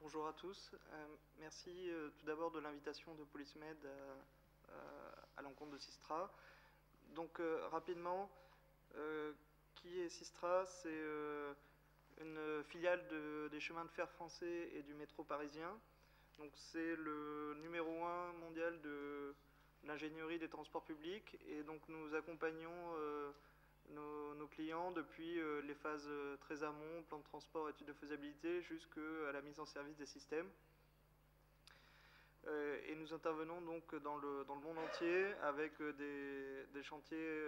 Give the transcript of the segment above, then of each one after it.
Bonjour à tous. Merci tout d'abord de l'invitation de PoliceMed à l'encontre de Sistra. Donc rapidement, qui est Sistra? C'est une filiale des chemins de fer français et du métro parisien. Donc c'est le numéro 1 mondial de l'ingénierie des transports publics et donc nous accompagnons nos clients depuis les phases très amont, plan de transport, études de faisabilité, jusqu'à la mise en service des systèmes. Et nous intervenons donc dans le monde entier avec des chantiers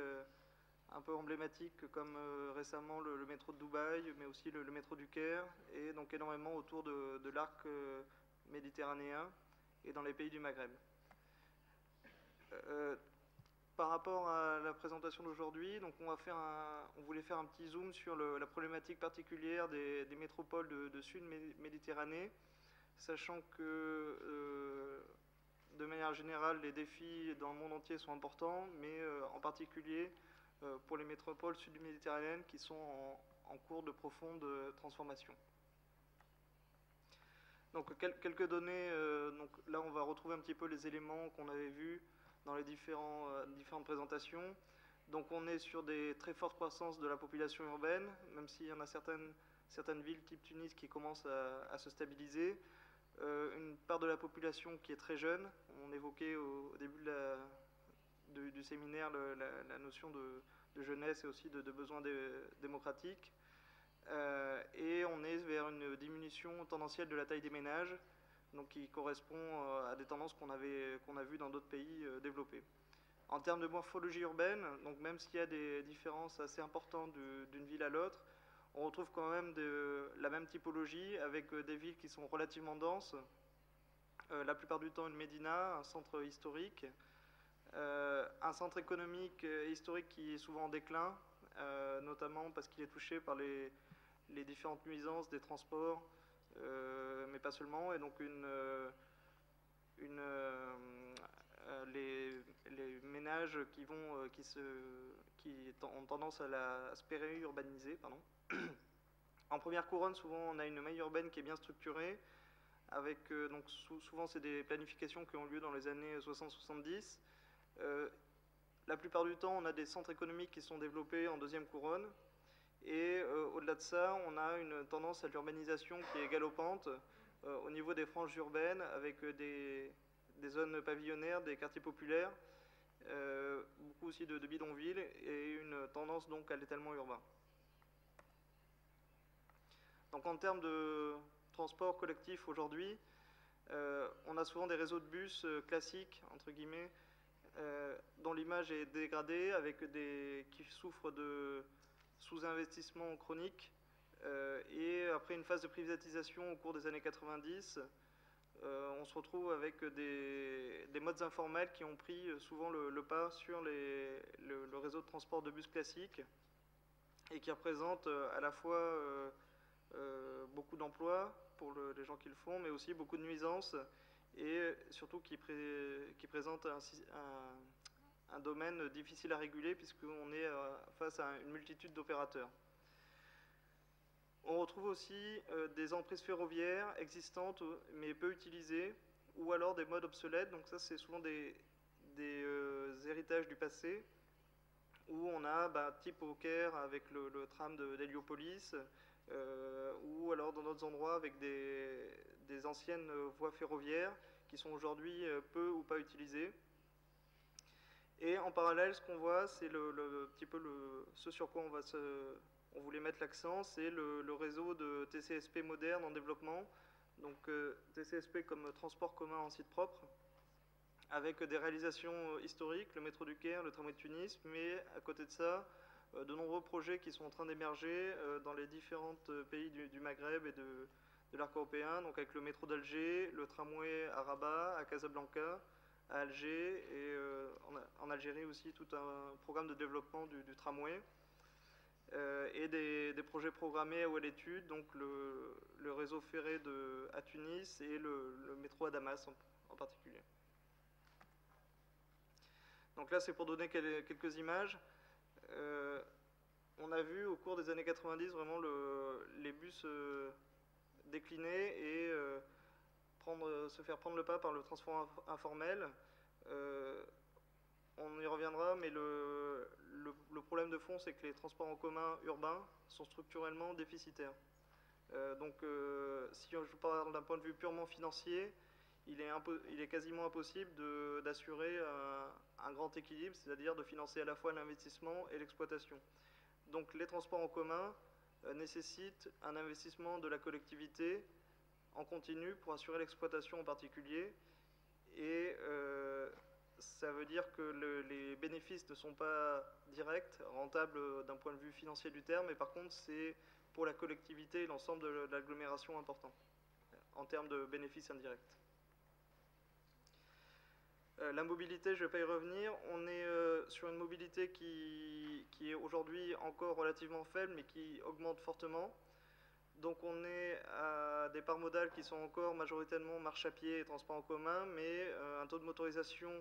un peu emblématiques comme récemment le métro de Dubaï, mais aussi le métro du Caire, et donc énormément autour de l'arc méditerranéen et dans les pays du Maghreb. Par rapport à la présentation d'aujourd'hui, donc on voulait faire un petit zoom sur la problématique particulière des métropoles de Sud-Méditerranée, sachant que de manière générale, les défis dans le monde entier sont importants, mais en particulier pour les métropoles sud-méditerranéennes qui sont en cours de profonde transformation. Donc quelques données, donc là on va retrouver un petit peu les éléments qu'on avait vus dans les différentes présentations. Donc on est sur des très fortes croissances de la population urbaine, même s'il y en a certaines villes type Tunis qui commencent à se stabiliser. Une part de la population qui est très jeune. On évoquait au début du séminaire la notion de jeunesse et aussi de besoins démocratiques. Et on est vers une diminution tendancielle de la taille des ménages, donc qui correspond à des tendances qu'on a vues dans d'autres pays développés. En termes de morphologie urbaine, donc même s'il y a des différences assez importantes d'une ville à l'autre, on retrouve quand même la même typologie avec des villes qui sont relativement denses, la plupart du temps une médina, un centre historique, un centre économique et historique qui est souvent en déclin, notamment parce qu'il est touché par les différentes nuisances des transports, mais pas seulement, et donc les ménages qui ont tendance à se péri-urbaniser, pardon. En première couronne, souvent, on a une maille urbaine qui est bien structurée, avec donc souvent c'est des planifications qui ont lieu dans les années 60-70. La plupart du temps, on a des centres économiques qui sont développés en deuxième couronne, et au-delà de ça, on a une tendance à l'urbanisation qui est galopante au niveau des franges urbaines, avec des zones pavillonnaires, des quartiers populaires, beaucoup aussi de bidonvilles, et une tendance donc à l'étalement urbain. Donc en termes de transport collectif aujourd'hui, on a souvent des réseaux de bus classiques, entre guillemets, dont l'image est dégradée, qui souffrent de sous-investissement chronique, et après une phase de privatisation au cours des années 90, on se retrouve avec des modes informels qui ont pris souvent le pas sur le réseau de transport de bus classique, et qui représentent à la fois beaucoup d'emplois pour les gens qui le font, mais aussi beaucoup de nuisances, et surtout qui présentent un domaine difficile à réguler, puisqu'on est face à une multitude d'opérateurs. On retrouve aussi des emprises ferroviaires existantes, mais peu utilisées, ou alors des modes obsolètes. Donc ça, c'est souvent des héritages du passé, où on a type au Caire avec le tram d'Héliopolis, ou alors dans d'autres endroits avec des anciennes voies ferroviaires qui sont aujourd'hui peu ou pas utilisées. Et en parallèle, ce qu'on voit, c'est ce sur quoi on voulait mettre l'accent, c'est le réseau de TCSP moderne en développement, donc TCSP comme transport commun en site propre, avec des réalisations historiques, le métro du Caire, le tramway de Tunis, mais à côté de ça, de nombreux projets qui sont en train d'émerger dans les différents pays du Maghreb et de l'arc européen, donc avec le métro d'Alger, le tramway à Rabat, à Casablanca, à Alger, et en Algérie aussi tout un programme de développement du tramway, et des projets programmés ou à l'étude, donc le réseau ferré à Tunis et le métro à Damas en particulier. Donc là, c'est pour donner quelques images. On a vu au cours des années 90 vraiment les bus décliner et se faire prendre le pas par le transport informel. On y reviendra, mais le problème de fond, c'est que les transports en commun urbains sont structurellement déficitaires. Si je parle d'un point de vue purement financier, il est quasiment impossible d'assurer un grand équilibre, c'est-à-dire de financer à la fois l'investissement et l'exploitation. Donc les transports en commun nécessitent un investissement de la collectivité en continu pour assurer l'exploitation en particulier, et ça veut dire que les bénéfices ne sont pas directs, rentables d'un point de vue financier du terme, mais par contre c'est pour la collectivité et l'ensemble de l'agglomération important, en termes de bénéfices indirects. La mobilité, je ne vais pas y revenir, on est sur une mobilité qui est aujourd'hui encore relativement faible, mais qui augmente fortement. Donc on est à des parts modales qui sont encore majoritairement marche à pied et transport en commun, mais un taux de motorisation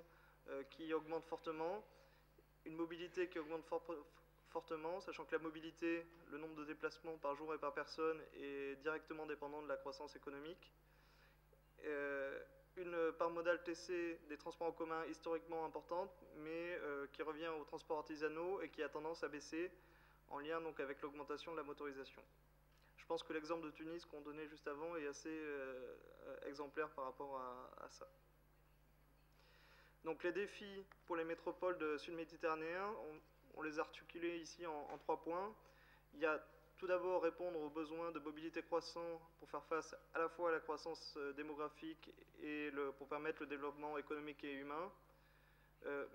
qui augmente fortement, une mobilité qui augmente fortement, sachant que la mobilité, le nombre de déplacements par jour et par personne est directement dépendant de la croissance économique. Une part modale TC des transports en commun historiquement importante, mais qui revient aux transports artisanaux et qui a tendance à baisser en lien donc avec l'augmentation de la motorisation. Je pense que l'exemple de Tunis qu'on donnait juste avant est assez exemplaire par rapport à ça. Donc les défis pour les métropoles sud-méditerranéens, on les a articulés ici en 3 points. Il y a tout d'abord répondre aux besoins de mobilité croissants pour faire face à la fois à la croissance démographique et pour permettre le développement économique et humain.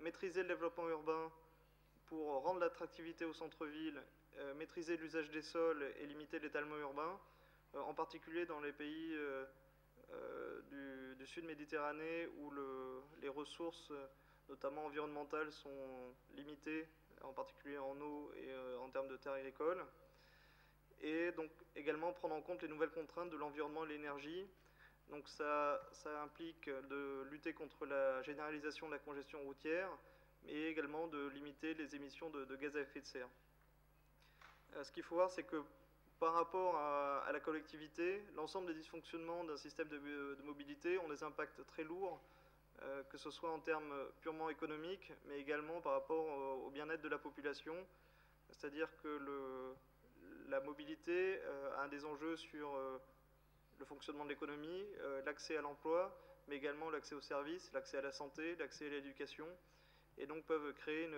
Maîtriser le développement urbain pour rendre l'attractivité au centre-ville, maîtriser l'usage des sols et limiter l'étalement urbain, en particulier dans les pays du sud-Méditerranée où les ressources, notamment environnementales, sont limitées, en particulier en eau et en termes de terres agricoles. Et donc également prendre en compte les nouvelles contraintes de l'environnement et de l'énergie. Donc ça implique de lutter contre la généralisation de la congestion routière, mais également de limiter les émissions de gaz à effet de serre. Ce qu'il faut voir, c'est que par rapport à la collectivité, l'ensemble des dysfonctionnements d'un système de mobilité ont des impacts très lourds, que ce soit en termes purement économiques, mais également par rapport au bien-être de la population. C'est-à-dire que la mobilité a des enjeux sur le fonctionnement de l'économie, l'accès à l'emploi, mais également l'accès aux services, l'accès à la santé, l'accès à l'éducation, et donc peuvent créer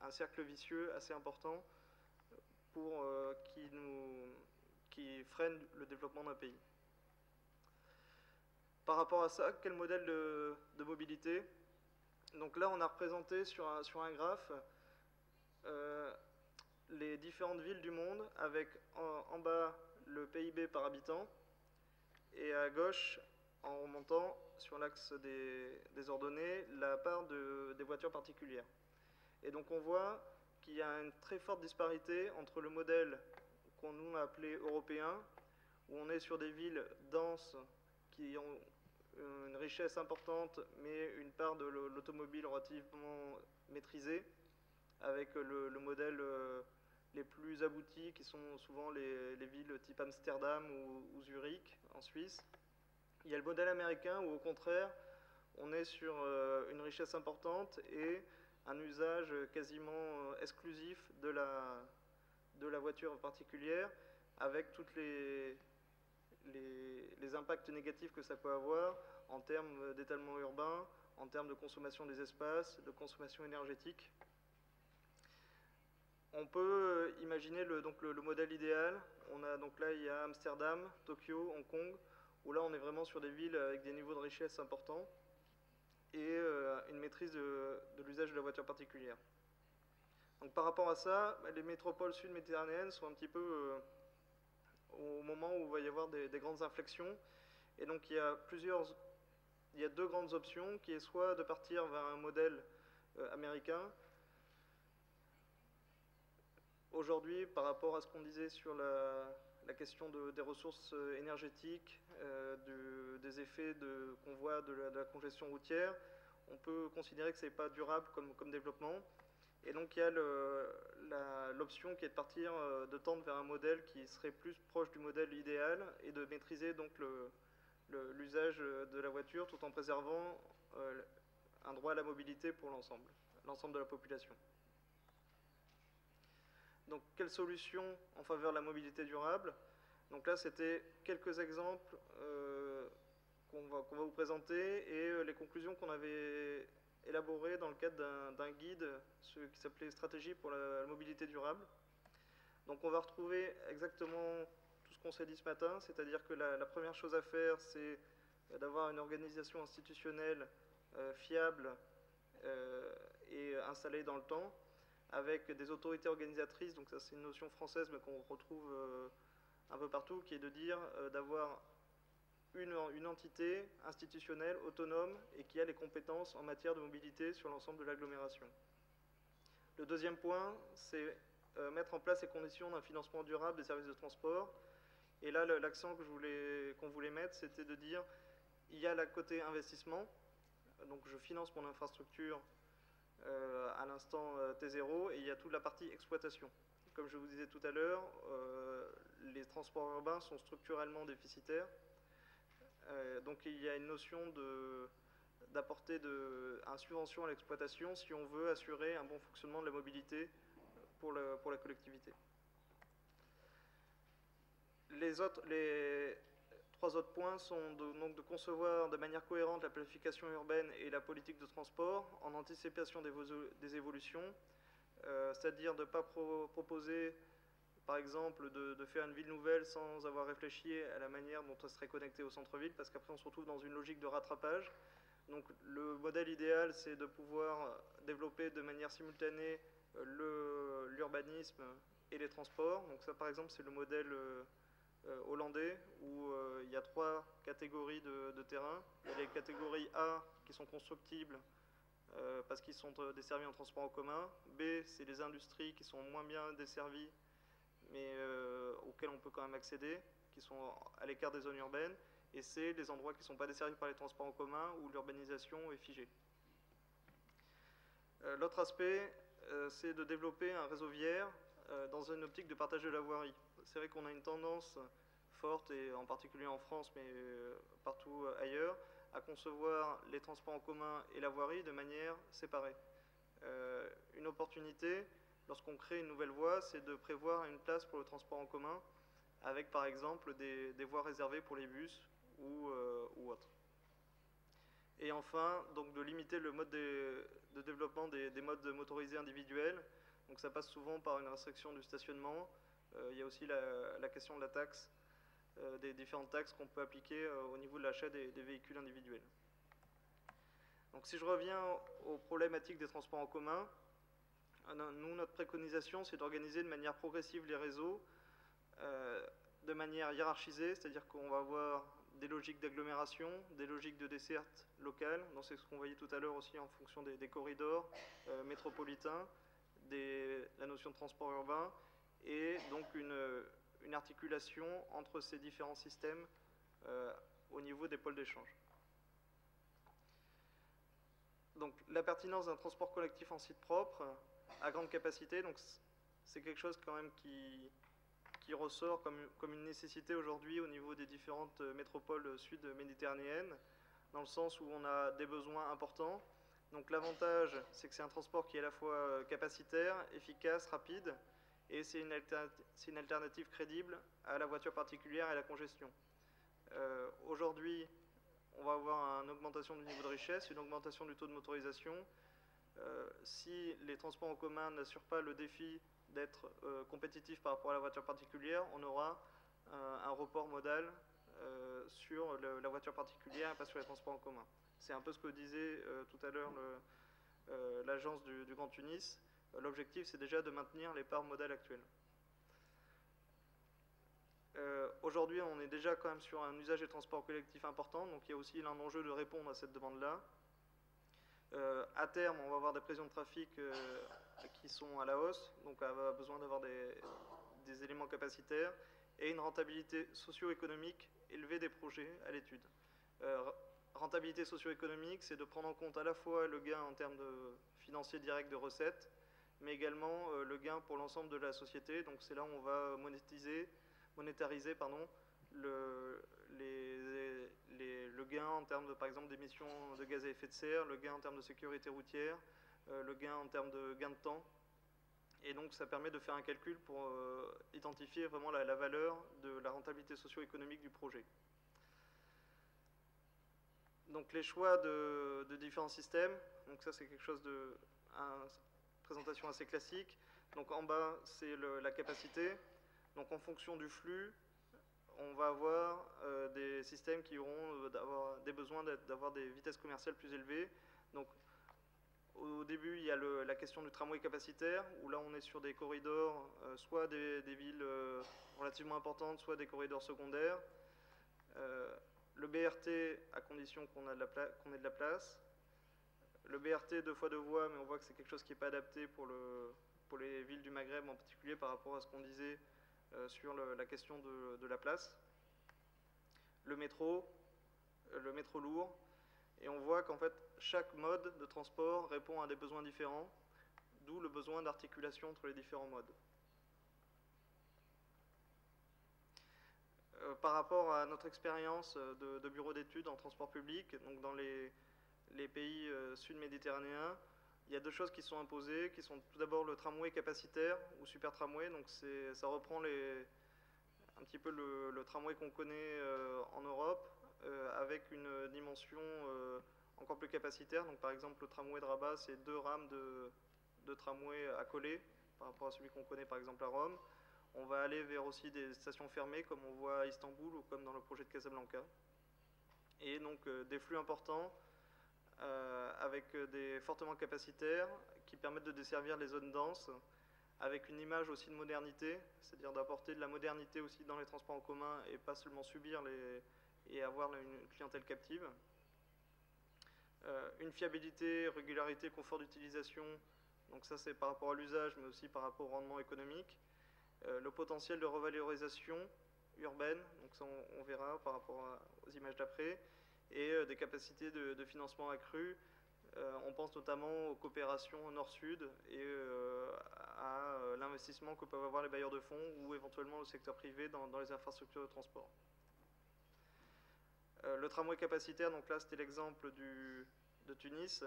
un cercle vicieux assez important qui freine le développement d'un pays. Par rapport à ça, quel modèle de mobilité? Donc là, on a représenté sur un graphe les différentes villes du monde, avec en bas le PIB par habitant, et à gauche, en remontant sur l'axe des ordonnées, la part des voitures particulières. Et donc on voit qu'il y a une très forte disparité entre le modèle qu'on nous a appelé européen, où on est sur des villes denses qui ont une richesse importante, mais une part de l'automobile relativement maîtrisée, avec le modèle les plus aboutis, qui sont souvent les villes type Amsterdam ou Zurich, en Suisse. Il y a le modèle américain, où au contraire, on est sur une richesse importante et un usage quasiment exclusif de la voiture particulière, avec tous les impacts négatifs que ça peut avoir en termes d'étalement urbain, en termes de consommation des espaces, de consommation énergétique. On peut imaginer le modèle idéal. Donc là, il y a Amsterdam, Tokyo, Hong Kong, où là, on est vraiment sur des villes avec des niveaux de richesse importants et une maîtrise de l'usage de la voiture particulière. Donc par rapport à ça, les métropoles sud-méditerranéennes sont un petit peu au moment où il va y avoir des grandes inflexions. Et donc il y a 2 grandes options, qui est soit de partir vers un modèle américain. Aujourd'hui, par rapport à ce qu'on disait sur la question des ressources énergétiques, des effets qu'on voit de la congestion routière, on peut considérer que ce n'est pas durable comme développement. Et donc il y a l'option qui est de partir, de tendre vers un modèle qui serait plus proche du modèle idéal et de maîtriser donc l'usage de la voiture tout en préservant un droit à la mobilité pour l'ensemble de la population. Donc, quelles solutions en faveur de la mobilité durable? Donc là, c'était quelques exemples qu'on va vous présenter et les conclusions qu'on avait élaborées dans le cadre d'un guide qui s'appelait Stratégie pour la mobilité durable. Donc on va retrouver exactement tout ce qu'on s'est dit ce matin, c'est-à-dire que la première chose à faire, c'est d'avoir une organisation institutionnelle fiable et installée dans le temps, avec des autorités organisatrices. Donc ça, c'est une notion française, mais qu'on retrouve un peu partout, qui est de dire d'avoir une entité institutionnelle autonome et qui a les compétences en matière de mobilité sur l'ensemble de l'agglomération. Le deuxième point, c'est mettre en place les conditions d'un financement durable des services de transport. Et là, l'accent qu'on voulait mettre, c'était de dire, il y a le côté investissement, donc je finance mon infrastructure à l'instant T0, et il y a toute la partie exploitation. Comme je vous disais tout à l'heure, les transports urbains sont structurellement déficitaires, donc il y a une notion d'apporter une subvention à l'exploitation si on veut assurer un bon fonctionnement de la mobilité pour la collectivité. Les trois autres points sont donc de concevoir de manière cohérente la planification urbaine et la politique de transport en anticipation des évolutions, c'est-à-dire de ne pas proposer, par exemple, de faire une ville nouvelle sans avoir réfléchi à la manière dont elle serait connectée au centre-ville, parce qu'après on se retrouve dans une logique de rattrapage. Donc le modèle idéal, c'est de pouvoir développer de manière simultanée l'urbanisme et les transports. Donc ça, par exemple, c'est le modèle hollandais, où il y a trois catégories de terrains. Il y a les catégories A qui sont constructibles parce qu'ils sont desservis en transport en commun. B, c'est les industries qui sont moins bien desservies, mais auxquelles on peut quand même accéder, qui sont à l'écart des zones urbaines. Et C, les endroits qui ne sont pas desservis par les transports en commun, où l'urbanisation est figée. L'autre aspect, c'est de développer un réseau viaire dans une optique de partage de la voirie. C'est vrai qu'on a une tendance forte, et en particulier en France, mais partout ailleurs, à concevoir les transports en commun et la voirie de manière séparée. Une opportunité, lorsqu'on crée une nouvelle voie, c'est de prévoir une place pour le transport en commun, avec par exemple des voies réservées pour les bus ou autres. Et enfin, donc de limiter le mode de développement des modes motorisés individuels. Donc ça passe souvent par une restriction du stationnement. Il y a aussi la question de la taxe, des différentes taxes qu'on peut appliquer au niveau de l'achat des véhicules individuels. Donc si je reviens aux problématiques des transports en commun, nous, notre préconisation, c'est d'organiser de manière progressive les réseaux, de manière hiérarchisée, c'est-à-dire qu'on va avoir des logiques d'agglomération, des logiques de desserte locale, donc c'est ce qu'on voyait tout à l'heure aussi en fonction des corridors métropolitains, la notion de transport urbain, et donc une articulation entre ces différents systèmes au niveau des pôles d'échange. Donc la pertinence d'un transport collectif en site propre, à grande capacité, donc c'est quelque chose quand même qui ressort comme une nécessité aujourd'hui au niveau des différentes métropoles sud-méditerranéennes, dans le sens où on a des besoins importants. Donc l'avantage, c'est que c'est un transport qui est à la fois capacitaire, efficace, rapide, et c'est une alternative crédible à la voiture particulière et à la congestion. Aujourd'hui, on va avoir une augmentation du niveau de richesse, une augmentation du taux de motorisation. Si les transports en commun n'assurent pas le défi d'être compétitifs par rapport à la voiture particulière, on aura un report modal sur la voiture particulière et pas sur les transports en commun. C'est un peu ce que disait tout à l'heure l'agence du Grand Tunis. L'objectif, c'est déjà de maintenir les parts modales actuelles. Aujourd'hui, on est déjà quand même sur un usage des transports collectifs important, donc il y a aussi un enjeu de répondre à cette demande-là. À terme, on va avoir des pressions de trafic qui sont à la hausse, donc on va besoin d'avoir des éléments capacitaires et une rentabilité socio-économique élevée des projets à l'étude. Rentabilité socio-économique, c'est de prendre en compte à la fois le gain en termes de financier direct de recettes, mais également le gain pour l'ensemble de la société. Donc c'est là où on va monétariser les en termes, par exemple, d'émissions de gaz à effet de serre, le gain en termes de sécurité routière, le gain en termes de gain de temps. Et donc ça permet de faire un calcul pour identifier vraiment la valeur de la rentabilité socio-économique du projet. Donc les choix de différents systèmes, donc ça c'est quelque chose de une présentation assez classique. Donc en bas c'est la capacité. Donc en fonction du flux, on va avoir des systèmes qui auront des besoins d'avoir des vitesses commerciales plus élevées. Donc au début, il y a la question du tramway capacitaire, où là on est sur des corridors, soit des villes relativement importantes, soit des corridors secondaires. Le BRT, à condition qu'on ait de la place. Le BRT 2 fois 2 voies, mais on voit que c'est quelque chose qui n'est pas adapté pour les villes du Maghreb en particulier par rapport à ce qu'on disait sur la question de la place. Le métro lourd. Et on voit qu'en fait, chaque mode de transport répond à des besoins différents, d'où le besoin d'articulation entre les différents modes. Par rapport à notre expérience de bureau d'études en transport public, donc dans les pays sud-méditerranéens, il y a deux choses qui sont imposées, qui sont tout d'abord le tramway capacitaire ou super tramway, donc ça reprend un petit peu le tramway qu'on connaît en Europe, avec une dimension encore plus capacitaire. Donc par exemple le tramway de Rabat, c'est 2 rames de tramway accolées par rapport à celui qu'on connaît par exemple à Rome. On va aller vers aussi des stations fermées comme on voit à Istanbul ou comme dans le projet de Casablanca. Et donc des flux importants avec des fortement capacitaires qui permettent de desservir les zones denses, avec une image aussi de modernité, c'est-à-dire d'apporter de la modernité aussi dans les transports en commun et pas seulement subir et avoir une clientèle captive. Une fiabilité, régularité, confort d'utilisation, donc ça c'est par rapport à l'usage mais aussi par rapport au rendement économique. Le potentiel de revalorisation urbaine, donc ça on verra par rapport aux images d'après, et des capacités de financement accrues. On pense notamment aux coopérations nord-sud et à l'investissement que peuvent avoir les bailleurs de fonds ou éventuellement le secteur privé dans les infrastructures de transport. Le tramway capacitaire, donc là c'était l'exemple de Tunis.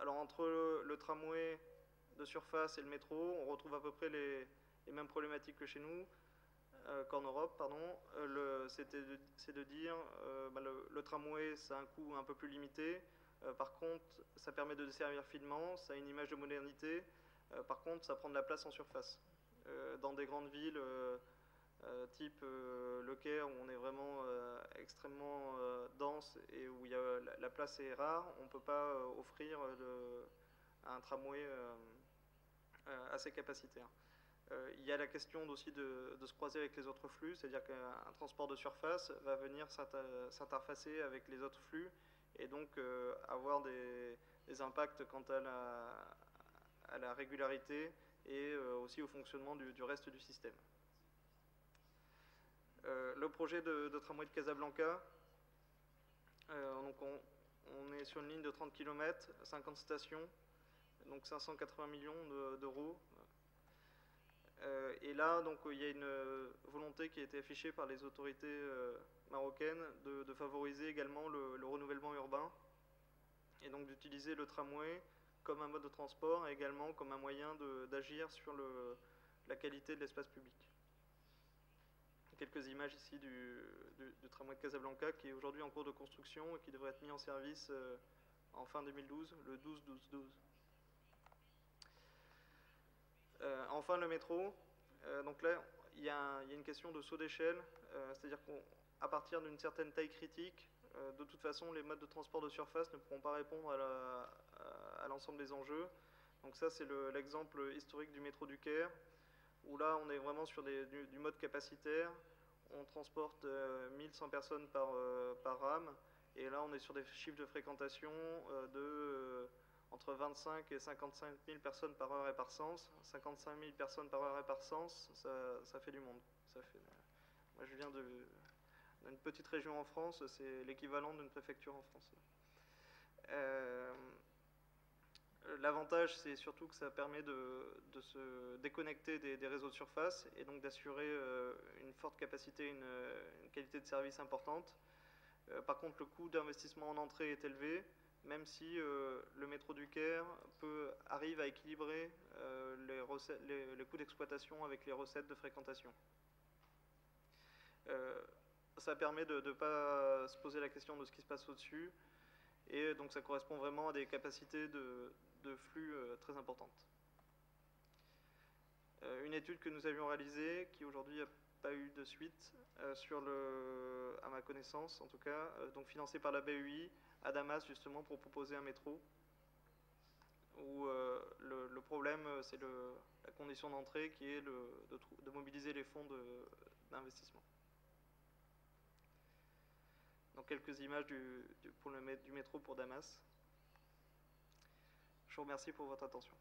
Alors entre le tramway de surface et le métro, on retrouve à peu près les mêmes problématiques que chez nous, qu'en Europe, pardon. C'est de dire le tramway, ça a un coût un peu plus limité. Par contre, ça permet de desservir finement, ça a une image de modernité. Par contre, ça prend de la place en surface. Dans des grandes villes type Le Caire, où on est vraiment extrêmement dense et où la place est rare, on ne peut pas offrir un tramway assez capacitaire. Il y a la question aussi de se croiser avec les autres flux, c'est-à-dire qu'un transport de surface va venir s'interfacer avec les autres flux et donc avoir des impacts quant à la régularité et aussi au fonctionnement du reste du système. Le projet de tramway de Casablanca, donc on est sur une ligne de 30 km, 50 stations, donc 580 millions d'euros. Et là, donc, il y a une volonté qui a été affichée par les autorités marocaines de favoriser également le renouvellement urbain et donc d'utiliser le tramway comme un mode de transport et également comme un moyen d'agir sur la qualité de l'espace public. Quelques images ici du tramway de Casablanca qui est aujourd'hui en cours de construction et qui devrait être mis en service en fin 2012, le 12-12-12. Enfin le métro, donc là il y a une question de saut d'échelle, c'est-à-dire qu'à partir d'une certaine taille critique, de toute façon les modes de transport de surface ne pourront pas répondre à l'ensemble des enjeux. Donc ça c'est l'exemple historique du métro du Caire, où là on est vraiment sur du mode capacitaire, on transporte 1100 personnes par rame, et là on est sur des chiffres de fréquentation entre 25 et 55 000 personnes par heure et par sens. 55 000 personnes par heure et par sens, ça fait du monde. Moi je viens d'une petite région en France, c'est l'équivalent d'une préfecture en France. L'avantage, c'est surtout que ça permet de se déconnecter des réseaux de surface et donc d'assurer une forte capacité, une qualité de service importante. Par contre, le coût d'investissement en entrée est élevé, même si le métro du Caire arrive à équilibrer les coûts d'exploitation avec les recettes de fréquentation. Ça permet de ne pas se poser la question de ce qui se passe au-dessus, et donc ça correspond vraiment à des capacités de flux très importantes. Une étude que nous avions réalisée, qui aujourd'hui n'a pas eu de suite, à ma connaissance en tout cas, donc financée par la BUI à Damas justement pour proposer un métro, où le problème c'est la condition d'entrée qui est de mobiliser les fonds d'investissement. Donc quelques images du métro pour Damas. Je vous remercie pour votre attention.